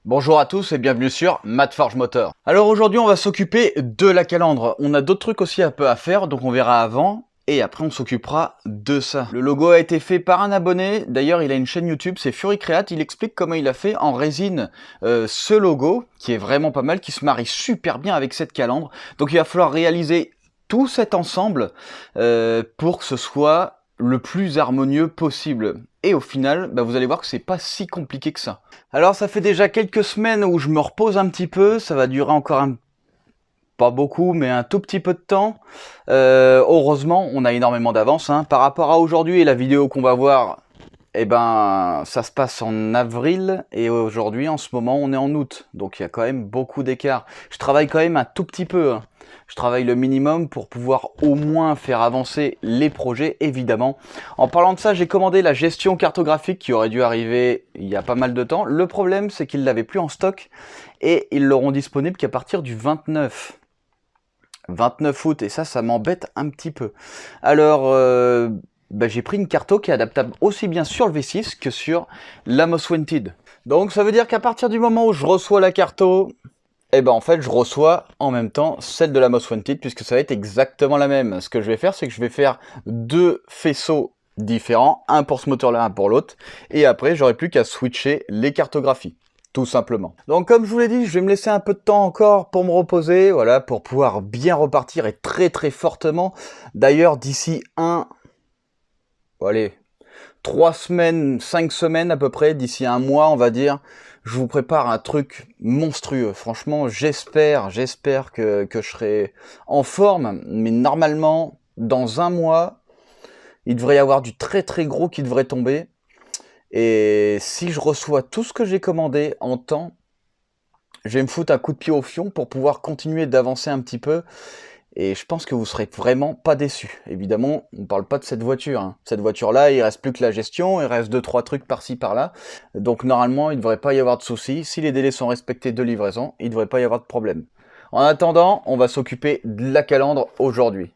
Bonjour à tous et bienvenue sur Matt-Forge Motor. Alors aujourd'hui on va s'occuper de la calandre. On a d'autres trucs aussi un peu à faire, donc on verra avant et après on s'occupera de ça. Le logo a été fait par un abonné, d'ailleurs il a une chaîne YouTube, c'est Fury Create, il explique comment il a fait en résine ce logo, qui est vraiment pas mal, qui se marie super bien avec cette calandre. Donc il va falloir réaliser tout cet ensemble pour que ce soit le plus harmonieux possible. Et au final, vous allez voir que c'est pas si compliqué que ça. Alors ça fait déjà quelques semaines où je me repose un petit peu, ça va durer encore pas beaucoup, mais un tout petit peu de temps. Heureusement, on a énormément d'avance. Par rapport à aujourd'hui et la vidéo qu'on va voir, ça se passe en avril et aujourd'hui, en ce moment, on est en août. Donc il y a quand même beaucoup d'écart. Je travaille quand même un tout petit peu. Je travaille le minimum pour pouvoir au moins faire avancer les projets, évidemment. En parlant de ça, j'ai commandé la gestion cartographique qui aurait dû arriver il y a pas mal de temps. Le problème, c'est qu'ils ne l'avaient plus en stock et ils l'auront disponible qu'à partir du 29 août. Et ça m'embête un petit peu. Alors, j'ai pris une carto qui est adaptable aussi bien sur le V6 que sur la Most Wanted. Donc ça veut dire qu'à partir du moment où je reçois la carto, en fait, je reçois en même temps celle de la Most Wanted puisque ça va être exactement la même. Ce que je vais faire, c'est que je vais faire deux faisceaux différents, un pour ce moteur-là, un pour l'autre, et après, j'aurai plus qu'à switcher les cartographies, tout simplement. Donc, comme je vous l'ai dit, je vais me laisser un peu de temps encore pour me reposer, voilà, pour pouvoir bien repartir et très très fortement. D'ailleurs, d'ici 3 semaines, 5 semaines à peu près, d'ici un mois, on va dire, je vous prépare un truc monstrueux. Franchement, j'espère que je serai en forme. Mais normalement, dans un mois, il devrait y avoir du très très gros qui devrait tomber. Et si je reçois tout ce que j'ai commandé en temps, je vais me foutre un coup de pied au fion pour pouvoir continuer d'avancer un petit peu. Et je pense que vous serez vraiment pas déçus. Évidemment, on ne parle pas de cette voiture. Cette voiture-là, il reste plus que la gestion, il reste 2-3 trucs par-ci par-là. Donc normalement, il ne devrait pas y avoir de soucis. Si les délais sont respectés de livraison, il ne devrait pas y avoir de problème. En attendant, on va s'occuper de la calandre aujourd'hui.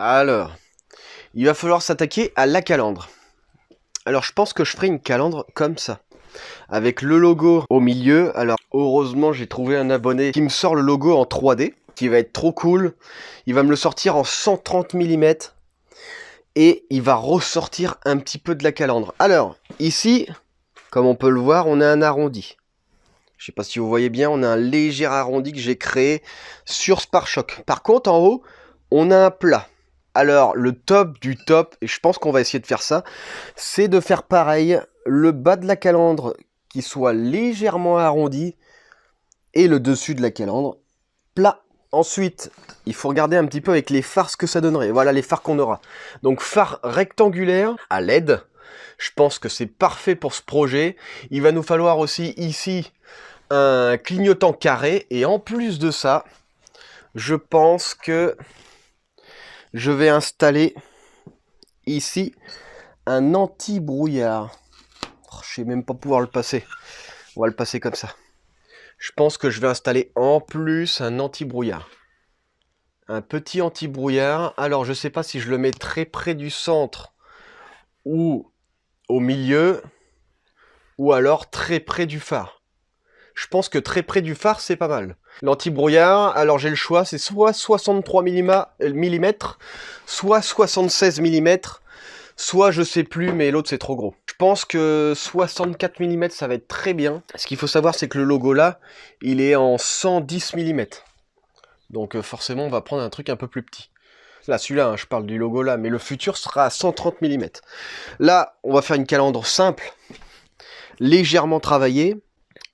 Alors, il va falloir s'attaquer à la calandre. Alors, je pense que je ferai une calandre comme ça, avec le logo au milieu. Alors, heureusement, j'ai trouvé un abonné qui me sort le logo en 3D, qui va être trop cool. Il va me le sortir en 130 mm, et il va ressortir un petit peu de la calandre. Alors, ici, comme on peut le voir, on a un arrondi. Je sais pas si vous voyez bien, on a un léger arrondi que j'ai créé sur ce pare-choc. Par contre, en haut, on a un plat. Alors, le top du top, et je pense qu'on va essayer de faire ça, c'est de faire pareil, le bas de la calandre qui soit légèrement arrondi, et le dessus de la calandre plat. Ensuite, il faut regarder un petit peu avec les phares ce que ça donnerait. Voilà les phares qu'on aura. Donc, phare rectangulaire à LED. Je pense que c'est parfait pour ce projet. Il va nous falloir aussi ici un clignotant carré. Et en plus de ça, je pense que je vais installer ici un anti-brouillard. Oh, je sais même pas pouvoir le passer. On va le passer comme ça. Je pense que je vais installer en plus un anti-brouillard. Un petit anti-brouillard. Alors, je sais pas si je le mets très près du centre ou au milieu, ou alors très près du phare. Je pense que très près du phare, c'est pas mal. L'anti-brouillard, alors j'ai le choix, c'est soit 63 mm, soit 76 mm, soit je sais plus, mais l'autre c'est trop gros. Je pense que 64 mm, ça va être très bien. Ce qu'il faut savoir, c'est que le logo là, il est en 110 mm. Donc forcément, on va prendre un truc un peu plus petit. Là, celui-là, hein, je parle du logo là, mais le futur sera à 130 mm. Là, on va faire une calandre simple, légèrement travaillée,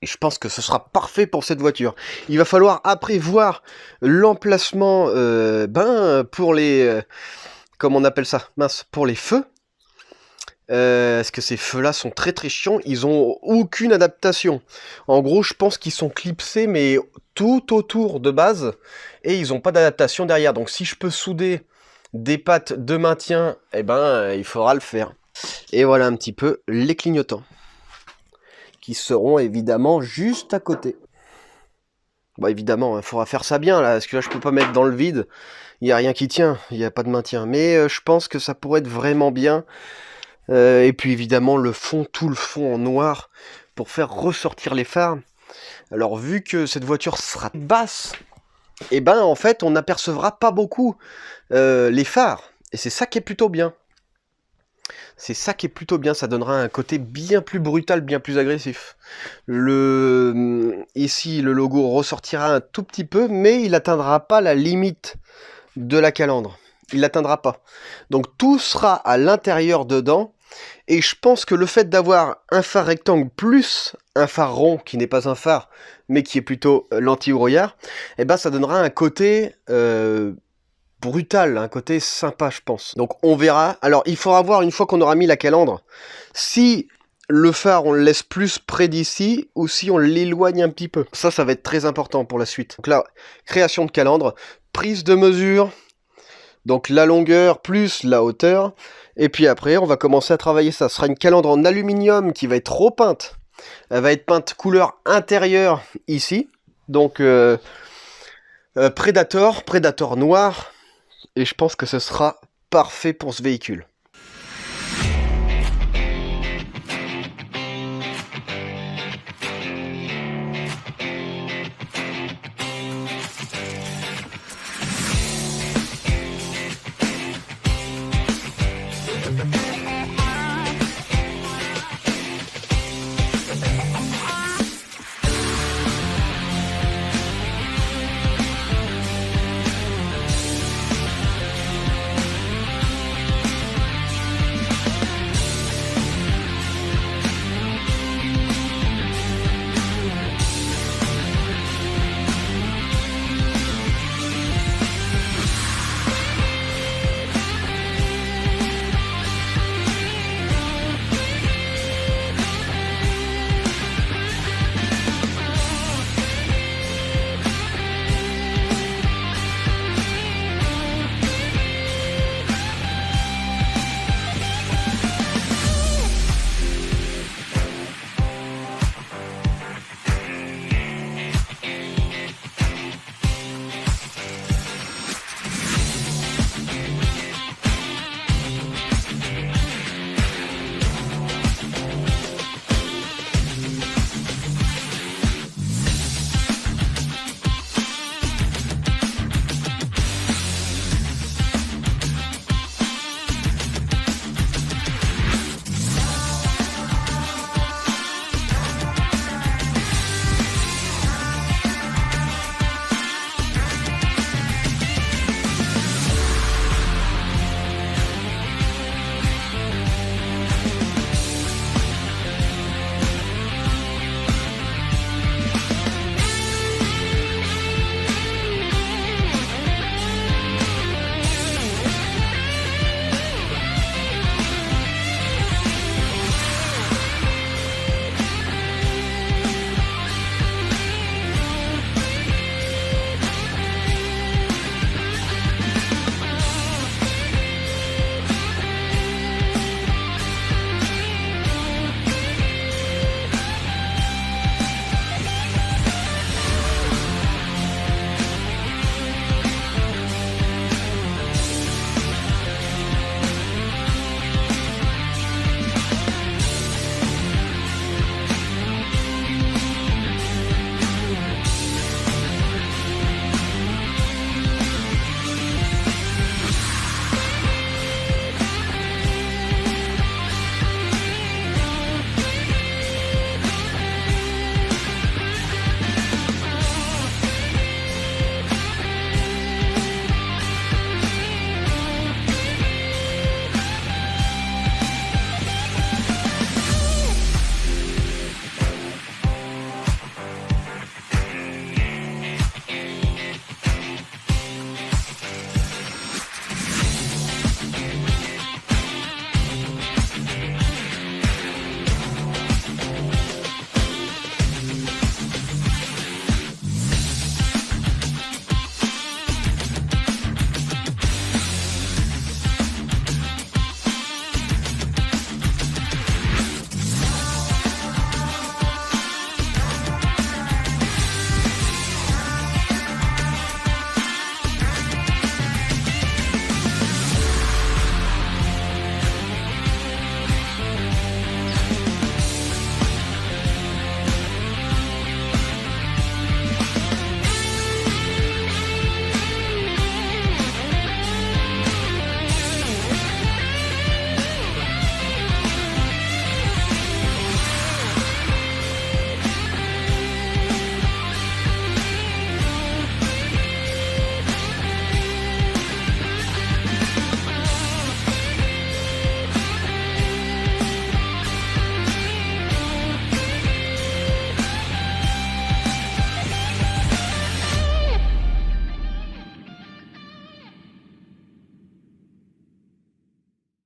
et je pense que ce sera parfait pour cette voiture. Il va falloir après voir l'emplacement pour les... comment on appelle ça? Mince, pour les feux. Parce que ces feux-là sont très très chiants, ils ont aucune adaptation. En gros, je pense qu'ils sont clipsés, mais tout autour de base, et ils n'ont pas d'adaptation derrière. Donc si je peux souder des pattes de maintien, eh ben, il faudra le faire. Et voilà un petit peu les clignotants, qui seront évidemment juste à côté. Bon, évidemment, il faudra faire ça bien, là, parce que là, je peux pas mettre dans le vide. Il n'y a rien qui tient, il n'y a pas de maintien. Mais je pense que ça pourrait être vraiment bien. Et puis évidemment tout le fond en noir pour faire ressortir les phares. Alors vu que cette voiture sera basse, et ben en fait on n'apercevra pas beaucoup les phares. Et c'est ça qui est plutôt bien. C'est ça qui est plutôt bien, ça donnera un côté bien plus brutal, bien plus agressif. Ici le logo ressortira un tout petit peu, mais il n'atteindra pas la limite de la calandre. Il l'atteindra pas. Donc tout sera à l'intérieur dedans. Et je pense que le fait d'avoir un phare rectangle plus un phare rond, qui n'est pas un phare, mais qui est plutôt l'anti-brouillard, eh ben ça donnera un côté brutal, un côté sympa, je pense. Donc on verra. Alors il faudra voir, une fois qu'on aura mis la calandre, si le phare on le laisse plus près d'ici, ou si on l'éloigne un petit peu. Ça va être très important pour la suite. Donc là, création de calandre, prise de mesure, donc la longueur plus la hauteur. Et puis après, on va commencer à travailler ça. Ce sera une calandre en aluminium qui va être repeinte. Elle va être peinte couleur intérieure ici. Donc Predator noir. Et je pense que ce sera parfait pour ce véhicule.